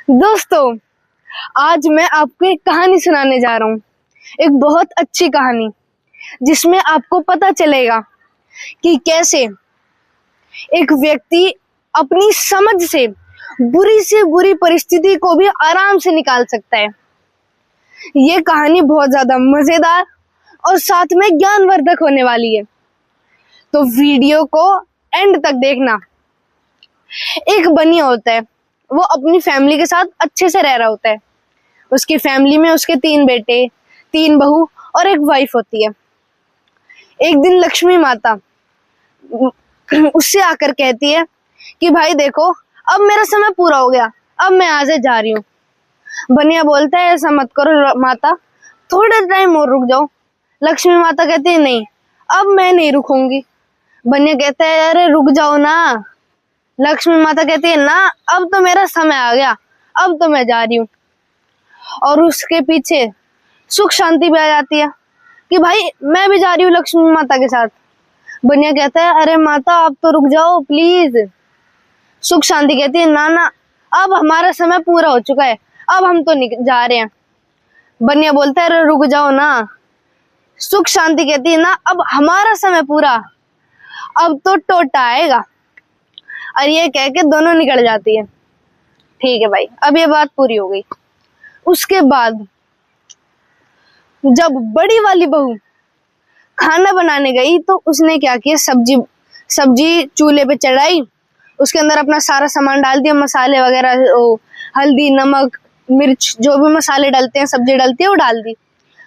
दोस्तों, आज मैं आपको एक कहानी सुनाने जा रहा हूँ। एक बहुत अच्छी कहानी जिसमें आपको पता चलेगा कि कैसे एक व्यक्ति अपनी समझ से बुरी परिस्थिति को भी आराम से निकाल सकता है। ये कहानी बहुत ज्यादा मजेदार और साथ में ज्ञानवर्धक होने वाली है, तो वीडियो को एंड तक देखना। एक बनिया होता है, वो अपनी फैमिली के साथ अच्छे से रह रहा होता है। उसकी फैमिली में उसके 3 बेटे, 3 बहू और एक वाइफ होती है। एक दिन लक्ष्मी माता उससे आकर कहती है कि भाई देखो, अब मेरा समय पूरा हो गया, अब मैं आज जा रही हूँ। बनिया बोलता है ऐसा मत करो माता, थोड़े टाइम और रुक जाओ। लक्ष्मी माता कहती है नहीं, अब मैं नहीं रुकूंगी। बनिया कहता है अरे रुक जाओ ना। लक्ष्मी माता कहती है ना, अब तो मेरा समय आ गया, अब तो मैं जा रही हूँ। और उसके पीछे सुख शांति भी आ जाती है कि भाई मैं भी जा रही हूँ लक्ष्मी माता के साथ। बनिया कहता है अरे माता आप तो रुक जाओ प्लीज। सुख शांति कहती है ना ना, अब हमारा समय पूरा हो चुका है, अब हम तो जा रहे हैं। बनिया बोलता है अरे रुक जाओ ना। सुख शांति कहती है ना, अब हमारा समय पूरा, अब तो टोटा आएगा। और ये कह के दोनों निकल जाती है। ठीक है भाई, अब ये बात पूरी हो गई। उसके बाद जब बड़ी वाली बहू खाना बनाने गई तो उसने क्या किया, सब्जी चूल्हे पे चढ़ाई, उसके अंदर अपना सारा सामान डाल दिया, मसाले वगैरह, हल्दी, नमक, मिर्च, जो भी मसाले डालते हैं, सब्जी डलती है वो डाल दी।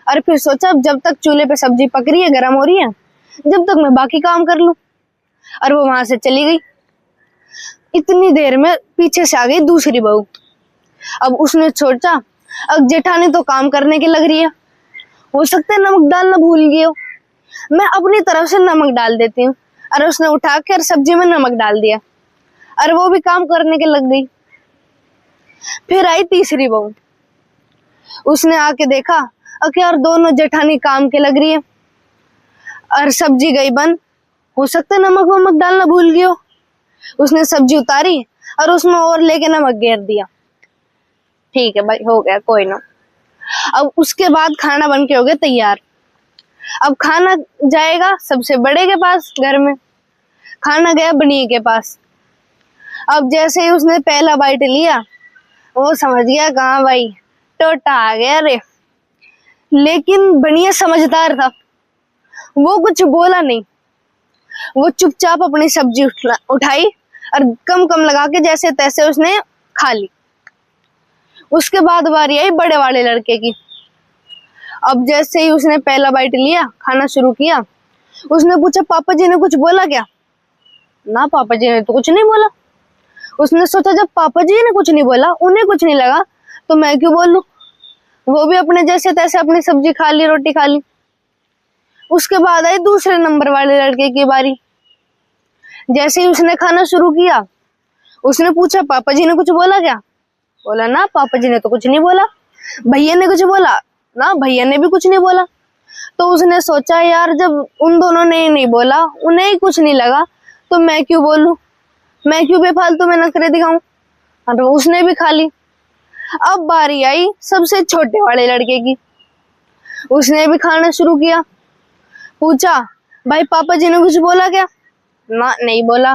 और फिर सोचा जब तक चूल्हे पे सब्जी पक रही है, गर्म हो रही है, जब तक मैं बाकी काम कर लूं। और वो वहां से चली गई। इतनी देर में पीछे से आ गई दूसरी बहू। अब उसने सोचा अब जेठानी तो काम करने की लग रही है, हो सकता है नमक डालना भूल गई हो, मैं अपनी तरफ से नमक डाल देती हूँ। और उसने उठा कर सब्जी में नमक डाल दिया और वो भी काम करने के लग गई। फिर आई तीसरी बहू, उसने आके देखा कि यार दोनों जेठानी काम के लग रही है और सब्जी गई बंद, हो सकता है नमक वमक डालना भूल गई हो। उसने सब्जी उतारी और उसमें और लेके नमक घेर दिया। ठीक है भाई, हो गया, कोई ना। अब उसके बाद खाना बन के हो गया तैयार। अब खाना जाएगा सबसे बड़े के पास, घर में खाना गया बनिए के पास। अब जैसे ही उसने पहला बाइट लिया, वो समझ गया कहाँ भाई टोटा आ गया रे। लेकिन बनिया समझदार था, वो कुछ बोला नहीं। वो चुपचाप अपनी सब्जी उठाई और कम कम लगा के जैसे तैसे उसने खा ली। उसके बाद बारी आई बड़े वाले लड़के की। अब जैसे ही उसने पहला बाइट लिया, खाना शुरू किया, उसने पूछा पापा जी ने कुछ बोला क्या? ना, पापा जी ने तो कुछ नहीं बोला। उसने सोचा जब पापा जी ने कुछ नहीं बोला, उन्हें कुछ नहीं लगा, तो मैं क्यों बोलूं। वो भी अपने जैसे तैसे अपनी सब्जी खा ली, रोटी खा ली। उसके बाद आई दूसरे नंबर वाले लड़के की बारी। जैसे ही उसने खाना शुरू किया, उसने पूछा पापा जी ने कुछ बोला क्या? बोला ना, पापा जी ने तो कुछ नहीं बोला। भैया ने कुछ बोला? ना, भैया ने भी कुछ नहीं बोला। तो उसने सोचा यार जब उन दोनों ने नहीं बोला, उन्हें ही कुछ नहीं लगा, तो मैं क्यों बोलूं, मैं क्यों बेफालतू में नखरे दिखाऊं। और उसने भी खा ली। अब बारी आई सबसे छोटे वाले लड़के की। उसने भी खाना शुरू किया। पूछा भाई पापा जी ने कुछ बोला क्या? ना, नहीं बोला।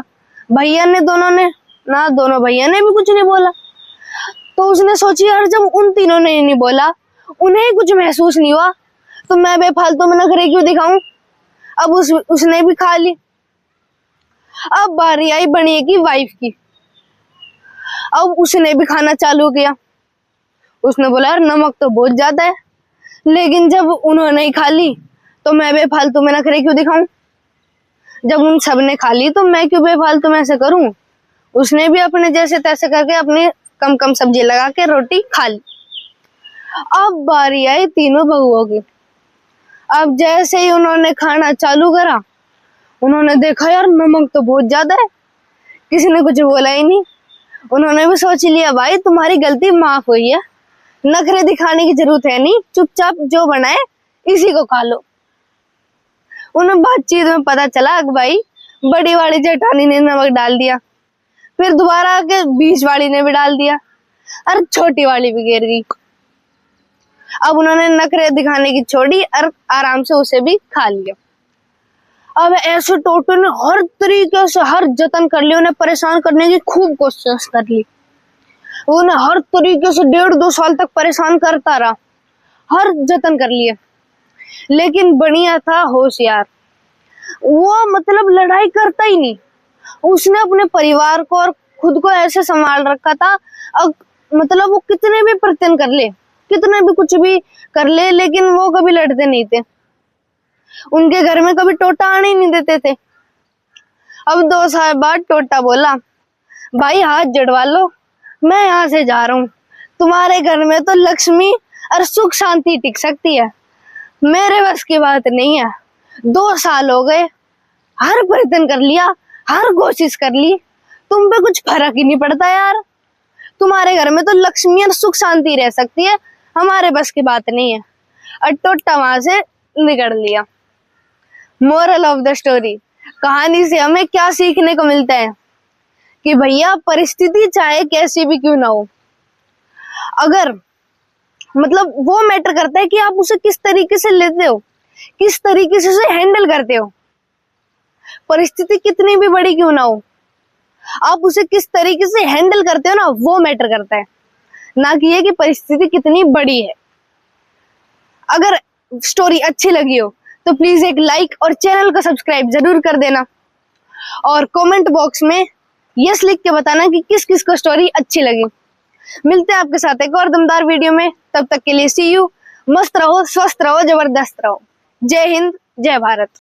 भैया ने, दोनों ने? ना, दोनों भैया ने भी कुछ नहीं बोला। तो उसने सोची यार जब उन तीनों ने नहीं बोला, उन्हें कुछ महसूस नहीं हुआ, तो मैं बेफालतू में नखरे क्यों दिखाऊं। अब उसने भी खा ली। अब बारी आई बनिए की वाइफ की। अब उसने भी खाना चालू किया। उसने बोला यार नमक तो बहुत ज्यादा है, लेकिन जब उन्होंने ही खा ली तो मैं बेफालतू में नखरे क्यों दिखाऊं। जब उन सब ने खा ली तो मैं क्यों बेफालतू में ऐसे करूं। उसने भी अपने जैसे तैसे करके अपनी कम कम सब्जी लगा के रोटी खा ली। अब बारी आई तीनों बहुओं की। अब जैसे ही उन्होंने खाना चालू करा, उन्होंने देखा यार नमक तो बहुत ज्यादा है। किसी ने कुछ बोला ही नहीं। उन्होंने भी सोच लिया भाई तुम्हारी गलती माफ हुई है, नखरे दिखाने की जरूरत है नहीं, चुपचाप जो बनाए इसी को खा लो। उन्हें बातचीत में पता चला कि भाई बड़ी वाली जेठानी ने नमक डाल दिया। फिर दोबारा आके बीच वाली ने भी डाल दिया। और छोटी वाली भी गिर गई। अब उन्होंने नखरे दिखाने की छोड़ी और आराम से उसे भी खा लिया। अब ऐसे टोटो ने हर तरीके से हर जतन कर लिया, उन्हें परेशान करने की खूब कोशिश कर ली। उन्हें हर तरीके से 1.5-2 साल तक परेशान करता रहा, हर जतन कर लिए। लेकिन बढ़िया था होशियार, वो मतलब लड़ाई करता ही नहीं। उसने अपने परिवार को और खुद को ऐसे संभाल रखा था। अब मतलब वो कितने भी प्रयत्न कर ले, कितने भी कुछ भी कर ले, लेकिन वो कभी लड़ते नहीं थे। उनके घर में कभी टोटा आने ही नहीं देते थे। अब 2 साल बाद टोटा बोला, भाई हाथ जड़वा लो, मैं यहाँ से जा रहा हूँ। तुम्हारे घर में तो लक्ष्मी और सुख शांति टिक सकती है, मेरे बस की बात नहीं है। 2 साल हो गए, हर प्रयत्न कर लिया, हर कोशिश कर ली, तुम पे कुछ फर्क ही नहीं पड़ता यार। तुम्हारे घर में तो लक्ष्मी और सुख शांति रह सकती है, हमारे बस की बात नहीं है। और टोटा वहां से निकल लिया। मोरल ऑफ द स्टोरी, कहानी से हमें क्या सीखने को मिलता है कि भैया परिस्थिति चाहे कैसी भी क्यों ना हो, अगर मतलब वो मैटर करता है कि आप उसे किस तरीके से लेते हो, किस तरीके से उसे हैंडल करते हो। परिस्थिति कितनी भी बड़ी क्यों ना हो, आप उसे किस तरीके से हैंडल करते हो ना, वो मैटर करता है, ना कि ये कि परिस्थिति कितनी बड़ी है। अगर स्टोरी अच्छी लगी हो तो प्लीज एक लाइक और चैनल को सब्सक्राइब जरूर कर देना, और कमेंट बॉक्स में यस लिख के बताना कि किस किस को स्टोरी अच्छी लगी। मिलते हैं आपके साथ एक और दमदार वीडियो में, तब तक के लिए सी यू। मस्त रहो, स्वस्थ रहो, जबरदस्त रहो। जय हिंद, जय भारत।